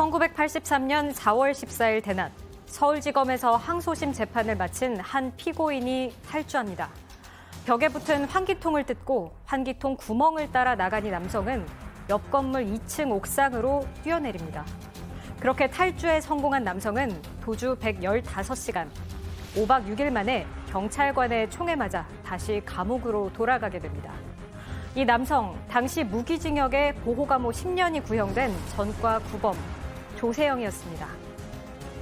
1983년 4월 14일 대낮 서울지검에서 항소심 재판을 마친 한 피고인이 탈주합니다. 벽에 붙은 환기통을 뜯고 환기통 구멍을 따라 나간 이 남성은 옆 건물 2층 옥상으로 뛰어내립니다. 그렇게 탈주에 성공한 남성은 도주 115시간, 5박 6일 만에 경찰관의 총에 맞아 다시 감옥으로 돌아가게 됩니다. 이 남성, 당시 무기징역에 보호감호 10년이 구형된 전과 구범 조세영이었습니다.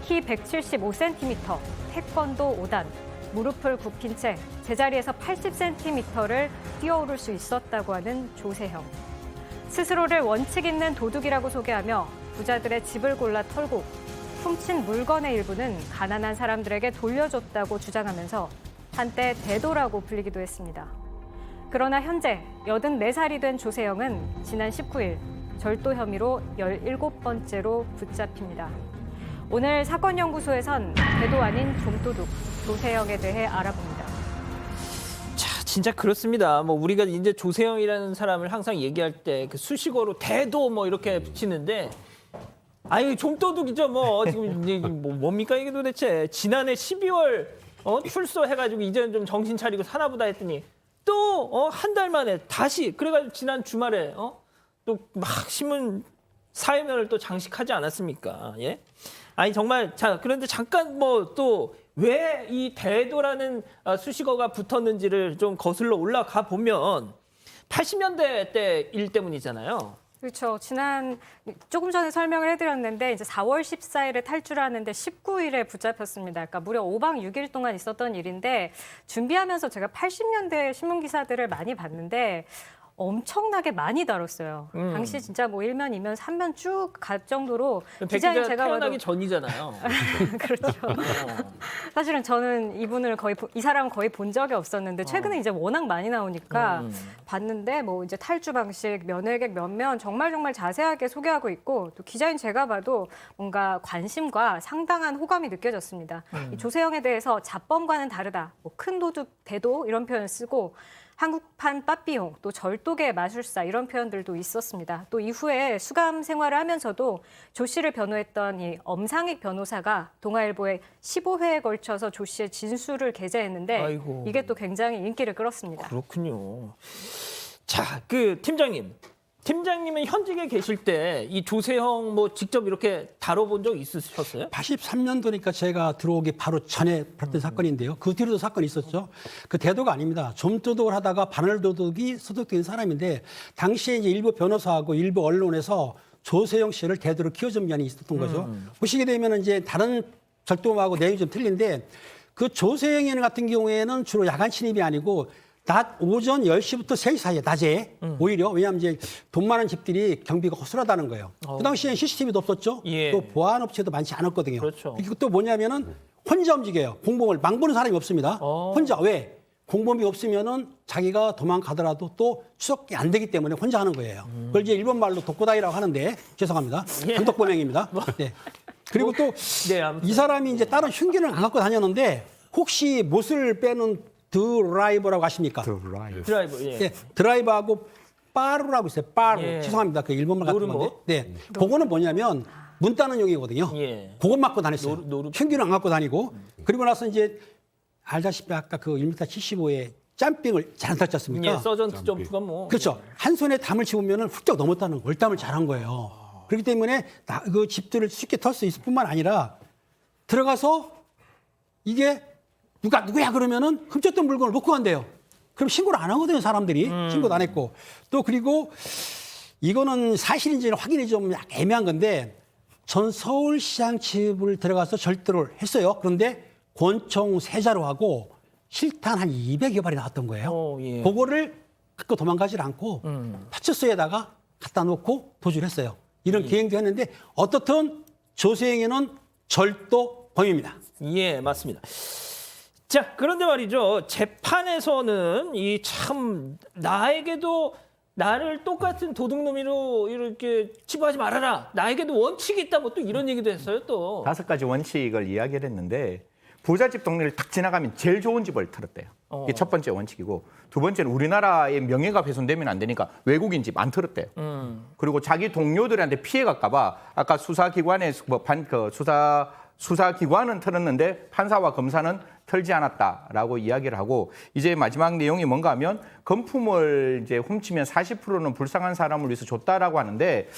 키 175cm, 태권도 5단, 무릎을 굽힌 채 제자리에서 80cm를 뛰어오를 수 있었다고 하는 조세형. 스스로를 원칙 있는 도둑이라고 소개하며 부자들의 집을 골라 털고 훔친 물건의 일부는 가난한 사람들에게 돌려줬다고 주장하면서 한때 대도라고 불리기도 했습니다. 그러나 현재 84살이 된 조세영은 지난 19일 절도 혐의로 17번째로 붙잡힙니다. 오늘 사건연구소에선 대도 아닌 좀도둑 조세영에 대해 알아봅니다. 자, 진짜 그렇습니다. 뭐 우리가 이제 조세영이라는 사람을 항상 얘기할 때 그 수식어로 대도 뭐 이렇게 붙이는데 아유 좀도둑이죠. 뭐 지금 이제 뭐 뭡니까 이게 도대체. 지난해 12월 출소해가지고 이제는 좀 정신 차리고 사나보다 했더니 또 한 달 만에 다시 그래가지고 지난 주말에 또 막 신문 사회면을 또 장식하지 않았습니까? 예? 아니 정말 자 그런데 잠깐 뭐 또 왜 이 대도라는 수식어가 붙었는지를 좀 거슬러 올라가 보면 80년대 때 일 때문이잖아요. 그렇죠. 조금 전에 설명을 해드렸는데 이제 4월 14일에 탈주를 하는데 19일에 붙잡혔습니다. 그러니까 무려 5박 6일 동안 있었던 일인데 준비하면서 제가 80년대 신문 기사들을 많이 봤는데 엄청나게 많이 다뤘어요. 당시 진짜 뭐 1면, 2면, 3면 쭉 갈 정도로 기자인 제가 봐도 태어나기 전이잖아요. 그렇죠. 사실은 저는 이 사람은 거의 본 적이 없었는데 최근에 이제 워낙 많이 나오니까 봤는데 뭐 이제 탈주 방식, 면회객 몇 면 정말 자세하게 소개하고 있고 또 기자인 제가 봐도 뭔가 관심과 상당한 호감이 느껴졌습니다. 이 조세영에 대해서 잡범과는 다르다, 뭐 큰 도둑, 대도 이런 표현을 쓰고 한국판 빠삐용, 또 절도계 마술사 이런 표현들도 있었습니다. 또 이후에 수감 생활을 하면서도 조 씨를 변호했던 이 엄상익 변호사가 동아일보에 15회에 걸쳐서 조 씨의 진술을 게재했는데 아이고. 이게 또 굉장히 인기를 끌었습니다. 그렇군요. 자, 그 팀장님은 현직에 계실 때 이 조세형 뭐 직접 이렇게 다뤄본 적 있으셨어요? 83년도니까 제가 들어오기 바로 전에 벌었던 사건인데요. 그 뒤로도 사건이 있었죠. 그 대도가 아닙니다. 좀도둑을 하다가 바늘도둑이 소속된 사람인데 당시에 이제 일부 변호사하고 일부 언론에서 조세형 씨를 대도로 키워준 면이 있었던 거죠. 보시게 되면 이제 다른 절도하고 내용이 좀 틀린데 그 조세형 같은 경우에는 주로 야간 침입이 아니고 낮 오전 10시부터 3시 사이에 낮에 오히려 왜냐하면 이제 돈 많은 집들이 경비가 허술하다는 거예요. 그 당시엔 CCTV도 없었죠. 예. 또 보안 업체도 많지 않았거든요. 그렇죠. 그리고 또 뭐냐면은 혼자 움직여요. 공범을 망보는 사람이 없습니다. 혼자 왜? 공범이 없으면은 자기가 도망가더라도 또 추적이 안 되기 때문에 혼자 하는 거예요. 그걸 이제 일본 말로 독고다이라고 하는데 죄송합니다. 단독범행입니다. 네. 그리고 또 이 사람이 이제 다른 흉기를 안 갖고 다녔는데 혹시 못을 빼는 드라이버라고 아십니까? 드라이버. 예. 예, 드라이버하고 빠루라고 있어요. 빠루. 예. 죄송합니다. 그 일본말 같은 노르모? 건데. 네. 그거는 뭐냐면 문 따는 용이거든요. 예. 그것 맞고 다녔어요. 노르. 흉기는 안 갖고 다니고. 그리고 나서 이제 알다시피 아까 그 1m 75에 점핑을 잘 탔지 않습니까? 예, 서전트 점프가 뭐. 그렇죠. 한 손에 담을 집으면 훌쩍 넘었다는 거. 얼담을 잘한 거예요. 그렇기 때문에 그 집들을 쉽게 털 수 있을 뿐만 아니라 들어가서 이게 누구야 그러면은 훔쳤던 물건을 못 구한대요. 그럼 신고를 안 하거든요, 사람들이. 신고도 안 했고. 또 그리고 이거는 사실인지는 확인이 좀 애매한 건데 전 서울시장 집을 들어가서 절도를 했어요. 그런데 권총 3자루 하고 실탄 한 200여 발이 나왔던 거예요. 예. 그거를 갖고 도망가질 않고 파출소에다가 갖다 놓고 도주를 했어요. 이런 계획도 했는데 어떻든 조세영이는 절도범입니다. 예, 맞습니다. 자, 그런데 말이죠. 재판에서는 이 참 나에게도 나를 똑같은 도둑놈이로 이렇게 취급하지 말아라. 나에게도 원칙이 있다. 뭐 또 이런 얘기도 했어요, 또. 5가지 원칙을 이야기를 했는데 부잣집 동네를 탁 지나가면 제일 좋은 집을 틀었대요. 이게 첫 번째 원칙이고, 두 번째는 우리나라의 명예가 훼손되면 안 되니까 외국인 집 안 틀었대요. 그리고 자기 동료들한테 피해 갈까봐 아까 수사기관에 수사기관은 틀었는데 판사와 검사는 털지 않았다라고 이야기를 하고, 이제 마지막 내용이 뭔가 하면 금품을 이제 훔치면 40%는 불쌍한 사람을 위해서 줬다라고 하는데,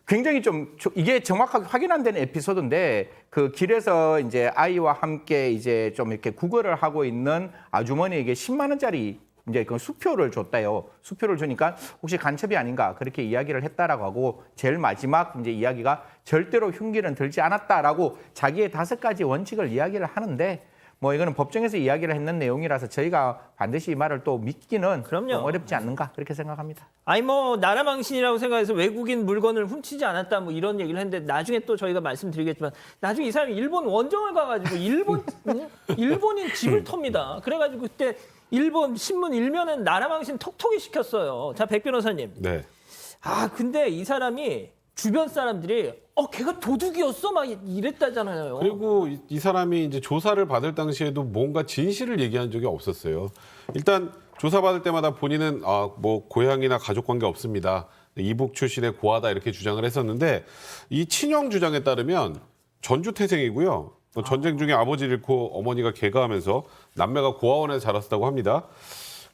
굉장히 좀 이게 정확하게 확인 안 되는 에피소드인데, 그 길에서 이제 아이와 함께 이제 좀 이렇게 구걸을 하고 있는 아주머니에게 10만 원짜리 이제 그 수표를 줬대요. 수표를 주니까 혹시 간첩이 아닌가 그렇게 이야기를 했다라고 하고, 제일 마지막 이제 이야기가 절대로 흉기는 들지 않았다라고 자기의 5가지 원칙을 이야기를 하는데, 뭐 이거는 법정에서 이야기를 했는 내용이라서 저희가 반드시 이 말을 또 믿기는 그럼요. 좀 어렵지 않는가 그렇게 생각합니다. 아니 뭐 나라 망신이라고 생각해서 외국인 물건을 훔치지 않았다 뭐 이런 얘기를 했는데, 나중에 또 저희가 말씀드리겠지만 나중에 이 사람이 일본 원정을 가가지고 일본인 집을 텁니다. 그래가지고 그때 일본 신문 일면은 나라 망신 톡톡히 시켰어요. 자, 백 변호사님. 네. 아 근데 이 사람이 주변 사람들이 걔가 도둑이었어 막 이랬다잖아요. 그리고 이 사람이 이제 조사를 받을 당시에도 뭔가 진실을 얘기한 적이 없었어요. 일단 조사받을 때마다 본인은 뭐 고향이나 가족 관계 없습니다. 이북 출신의 고아다 이렇게 주장을 했었는데, 이 친형 주장에 따르면 전주 태생이고요. 전쟁 중에 아버지를 잃고 어머니가 개가하면서 남매가 고아원에서 자랐다고 합니다.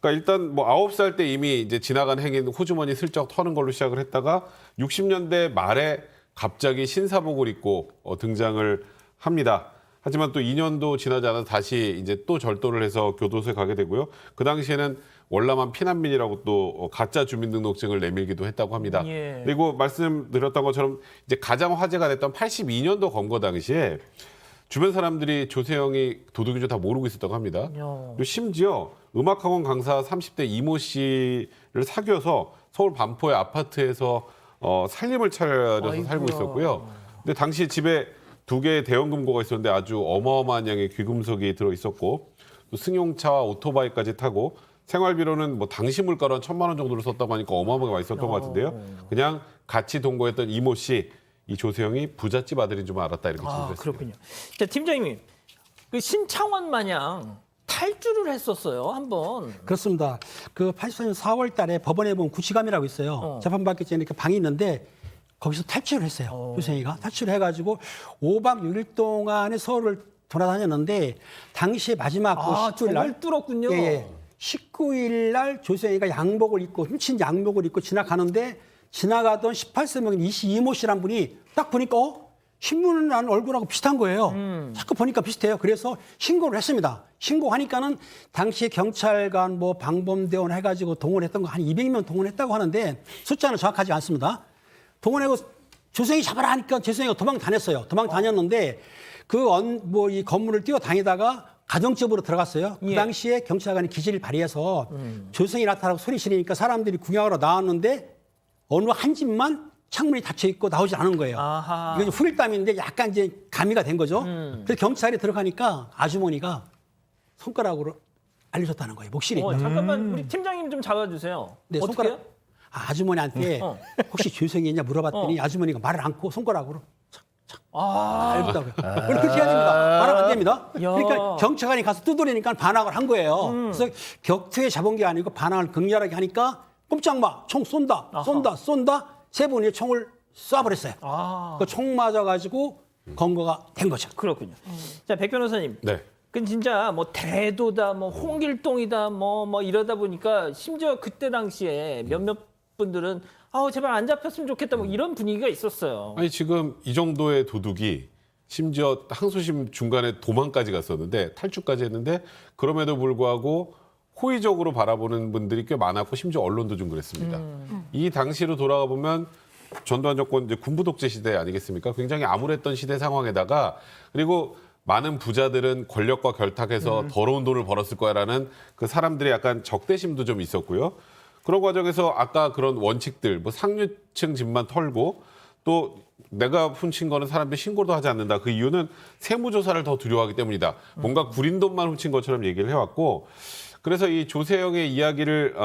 그러니까 일단 뭐 9살 때 이미 이제 지나간 행인 호주머니 슬쩍 터는 걸로 시작을 했다가 60년대 말에 갑자기 신사복을 입고 등장을 합니다. 하지만 또 2년도 지나지 않아서 다시 이제 또 절도를 해서 교도소에 가게 되고요. 그 당시에는 월남한 피난민이라고 또 가짜 주민등록증을 내밀기도 했다고 합니다. 예. 그리고 말씀드렸던 것처럼 이제 가장 화제가 됐던 82년도 검거 당시에 주변 사람들이 조세형이 도둑인 줄 다 모르고 있었다고 합니다. 그리고 심지어 음악학원 강사 30대 이모 씨를 사귀어서 서울 반포의 아파트에서 살림을 차려서 아이고야. 살고 있었고요. 근데 당시 집에 2개의 대형 금고가 있었는데 아주 어마어마한 양의 귀금속이 들어 있었고, 또 승용차와 오토바이까지 타고 생활비로는 뭐 당시 물가로 한 1,000만 원 정도를 썼다고 하니까 어마어마하게 많이 썼던 것 같은데요. 그냥 같이 동거했던 이모 씨, 이 조세형이 부잣집 아들인 줄 알았다 이렇게 진술했습니다. 그렇군요. 자, 팀장님, 그 신창원 마냥 탈주를 했었어요 한번. 그렇습니다. 그 84년 4월 달에 법원에 보면 구치감이라고 있어요. 재판받기 전에 이렇게 방이 있는데 거기서 탈출을 했어요. 조세희가 탈출을 해가지고 5박 6일 동안에 서울을 돌아다녔는데, 당시에 마지막 그 19일 날 정말 뚫었군요. 예. 19일 날 조세희가 양복을 입고 훔친 양복을 입고 지나가는데, 지나가던 18세 먹인 이모 씨란 분이 딱 보니까 신문을 난 얼굴하고 비슷한 거예요. 자꾸 보니까 비슷해요. 그래서 신고를 했습니다. 신고하니까는 당시에 경찰관 뭐 방범대원 해가지고 동원했던 거 한 200명 동원했다고 하는데 숫자는 정확하지 않습니다. 동원하고 조세희 잡아라 하니까 조세희가 도망 다녔어요. 도망 다녔는데 이 건물을 뛰어다니다가 가정집으로 들어갔어요. 그 당시에 경찰관이 기지를 발휘해서 조세희 나타나고 소리 지르니까 사람들이 구경하러 나왔는데 어느 한 집만 창문이 닫혀 있고 나오지 않은 거예요. 아하. 이게 후일담인데 약간 이제 가미가 된 거죠. 그래서 경찰이 들어가니까 아주머니가 손가락으로 알려줬다는 거예요. 목실이. 잠깐만 우리 팀장님 좀 잡아주세요. 네, 어떻게요? 손가락. 아주머니한테 혹시 조세형이 있냐 물어봤더니 아주머니가 말을 않고 손가락으로 알겠다고요. 그렇게 해야 됩니다. 반항 안 됩니다. 그러니까 경찰관이 가서 두드리니까 반항을 한 거예요. 그래서 격투에 잡은 게 아니고 반항을 극렬하게 하니까 꼼짝 마, 총 쏜다. 3분이 총을 쏴버렸어요. 그 총 맞아가지고 검거가 된 거죠. 그렇군요. 자, 백 변호사님. 네. 그 진짜 뭐 대도다, 뭐 홍길동이다, 뭐 이러다 보니까 심지어 그때 당시에 몇몇 분들은 제발 안 잡혔으면 좋겠다 뭐 이런 분위기가 있었어요. 아니 지금 이 정도의 도둑이 심지어 항소심 중간에 도망까지 갔었는데 탈주까지 했는데, 그럼에도 불구하고 호의적으로 바라보는 분들이 꽤 많았고 심지어 언론도 좀 그랬습니다. 이 당시로 돌아가 보면 전두환 정권 이제 군부 독재 시대 아니겠습니까? 굉장히 암울했던 시대 상황에다가, 그리고 많은 부자들은 권력과 결탁해서 더러운 돈을 벌었을 거야라는 그 사람들의 약간 적대심도 좀 있었고요. 그런 과정에서 아까 그런 원칙들, 뭐 상류층 집만 털고 또 내가 훔친 거는 사람들이 신고도 하지 않는다. 그 이유는 세무조사를 더 두려워하기 때문이다. 뭔가 구린 돈만 훔친 것처럼 얘기를 해왔고, 그래서 이 조세형의 이야기를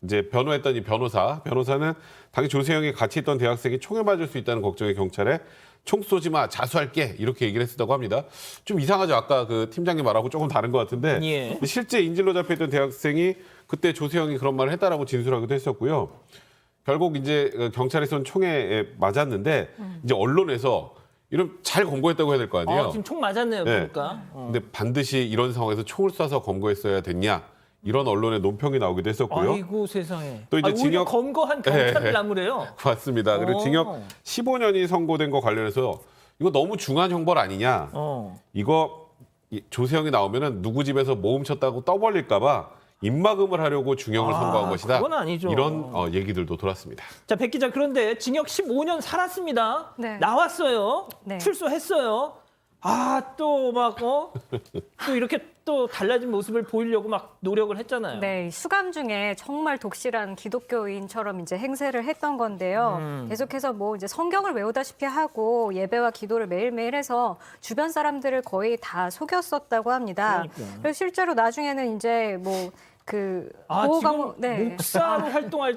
이제 변호했던 이 변호사는 당시 조세형이 같이 있던 대학생이 총에 맞을 수 있다는 걱정에 경찰에 총 쏘지 마, 자수할게 이렇게 얘기를 했었다고 합니다. 좀 이상하죠. 아까 그 팀장님 말하고 조금 다른 것 같은데 예. 근데 실제 인질로 잡혀있던 대학생이 그때 조세형이 그런 말을 했다라고 진술하기도 했었고요. 결국 이제 경찰에 쏜 총에 맞았는데 이제 언론에서 이런 잘 검거했다고 해야 될 거 아니에요. 지금 총 맞았네요, 네. 보니까. 근데 반드시 이런 상황에서 총을 쏴서 검거했어야 됐냐 이런 언론의 논평이 나오기도 했었고요. 아이고 세상에. 또 이제 오히려 징역- 검거한 경찰을 네. 나무래요. 맞습니다. 그리고 징역 15년이 선고된 거 관련해서 이거 너무 중한 형벌 아니냐. 이거 조세형이 나오면은 누구 집에서 모험 쳤다고 떠벌릴까봐 입막음을 하려고 중형을 선고한 것이다. 그건 아니죠. 이런 얘기들도 돌았습니다. 자, 백 기자, 그런데 징역 15년 살았습니다. 네. 나왔어요. 네. 출소했어요. 또 막 또 이렇게 또 달라진 모습을 보이려고 막 노력을 했잖아요. 네, 수감 중에 정말 독실한 기독교인처럼 이제 행세를 했던 건데요. 계속해서 뭐 이제 성경을 외우다시피 하고 예배와 기도를 매일매일 해서 주변 사람들을 거의 다 속였었다고 합니다. 그러니까. 그래서 실제로 나중에는 이제 뭐 그 지금 목사로 활동할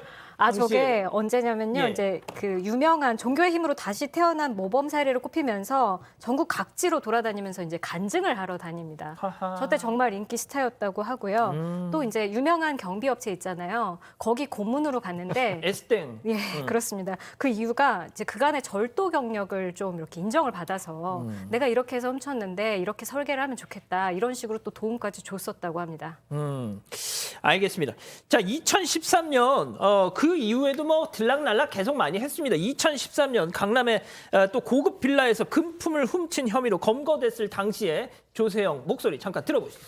저게 언제냐면요. 예. 이제 그 유명한 종교의 힘으로 다시 태어난 모범 사례로 꼽히면서 전국 각지로 돌아다니면서 이제 간증을 하러 다닙니다. 하하. 저때 정말 인기 스타였다고 하고요. 또 이제 유명한 경비 업체 있잖아요. 거기 고문으로 갔는데 에스땡. 예, 그렇습니다. 그 이유가 이제 그간의 절도 경력을 좀 이렇게 인정을 받아서 내가 이렇게 해서 훔쳤는데 이렇게 설계를 하면 좋겠다. 이런 식으로 또 도움까지 줬었다고 합니다. 알겠습니다. 자, 2013년 그 이후에도 뭐 들락날락 계속 많이 했습니다. 2013년 강남의 또 고급 빌라에서 금품을 훔친 혐의로 검거됐을 당시에 조세형 목소리 잠깐 들어보시죠.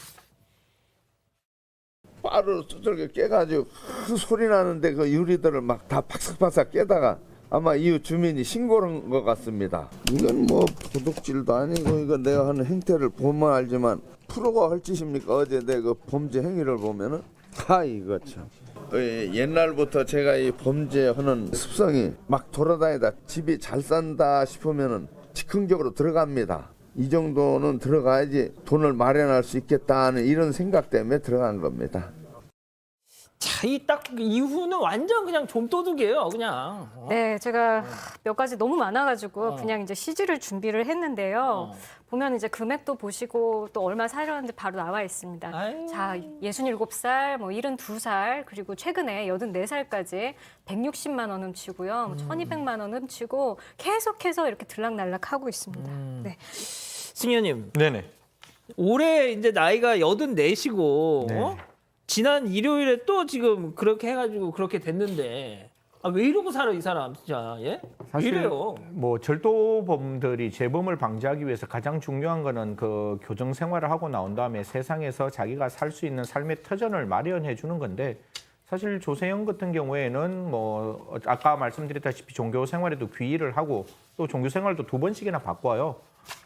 바로 두들겨 깨가지고 큰 소리 나는데 그 유리들을 막 다 박삭박삭 깨다가 아마 이웃 주민이 신고를 한 것 같습니다. 이건 뭐 도둑질도 아니고 이거 내가 하는 행태를 보면 알지만 프로가 할 짓입니까? 어제 내 그 범죄 행위를 보면은 이거 참. 옛날부터 제가 이 범죄하는 습성이 막 돌아다니다 집이 잘 산다 싶으면은 즉흥적으로 들어갑니다. 이 정도는 들어가야지 돈을 마련할 수 있겠다는 이런 생각 때문에 들어간 겁니다. 자, 이 딱 이후는 완전 그냥 좀도둑이에요, 그냥. 네, 제가 몇 가지 너무 많아가지고 그냥 이제 CG를 준비를 했는데요. 보면 이제 금액도 보시고 또 얼마 사려는지 바로 나와 있습니다. 아유. 자, 67살, 뭐 72살, 그리고 최근에 84살까지 160만 원 훔치고요. 1,200만 원 훔치고 계속해서 이렇게 들락날락 하고 있습니다. 네. 승현님, 네네. 올해 이제 나이가 84시고 네. 지난 일요일에 또 지금 그렇게 해가지고 그렇게 됐는데 왜 이러고 살아 이 사람 진짜 예? 사실 이래요. 뭐 절도범들이 재범을 방지하기 위해서 가장 중요한 거는 그 교정 생활을 하고 나온 다음에 세상에서 자기가 살 수 있는 삶의 터전을 마련해 주는 건데 사실 조세형 같은 경우에는 뭐 아까 말씀드렸다시피 종교 생활에도 귀의를 하고 또 종교 생활도 2번씩이나 바꿔요.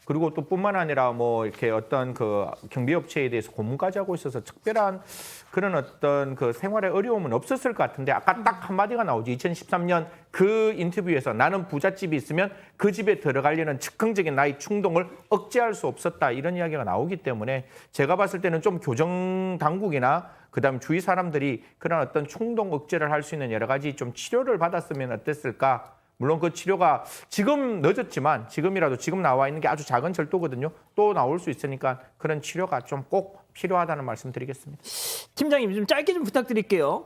그리고 또 뿐만 아니라 뭐 이렇게 어떤 그 경비업체에 대해서 고문까지 하고 있어서 특별한 그런 어떤 그 생활의 어려움은 없었을 것 같은데 아까 딱 한마디가 나오지. 2013년 그 인터뷰에서 나는 부잣집이 있으면 그 집에 들어가려는 즉흥적인 나의 충동을 억제할 수 없었다. 이런 이야기가 나오기 때문에 제가 봤을 때는 좀 교정 당국이나 그다음 주위 사람들이 그런 어떤 충동 억제를 할 수 있는 여러 가지 좀 치료를 받았으면 어땠을까. 물론 그 치료가 지금 늦었지만 지금이라도 지금 나와 있는 게 아주 작은 절도거든요. 또 나올 수 있으니까 그런 치료가 좀 꼭 필요하다는 말씀 드리겠습니다. 팀장님 좀 짧게 좀 부탁드릴게요.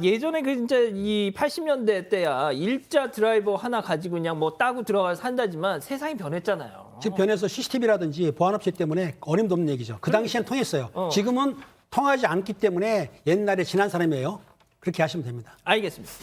예전에 그 진짜 이 80년대 때야 일자 드라이버 하나 가지고 그냥 뭐 따고 들어가서 산다지만 세상이 변했잖아요. 지금 변해서 CCTV라든지 보안업체 때문에 어림도 없는 얘기죠. 그 당시엔 통했어요. 지금은 통하지 않기 때문에 옛날에 지난 사람이에요. 그렇게 하시면 됩니다. 알겠습니다.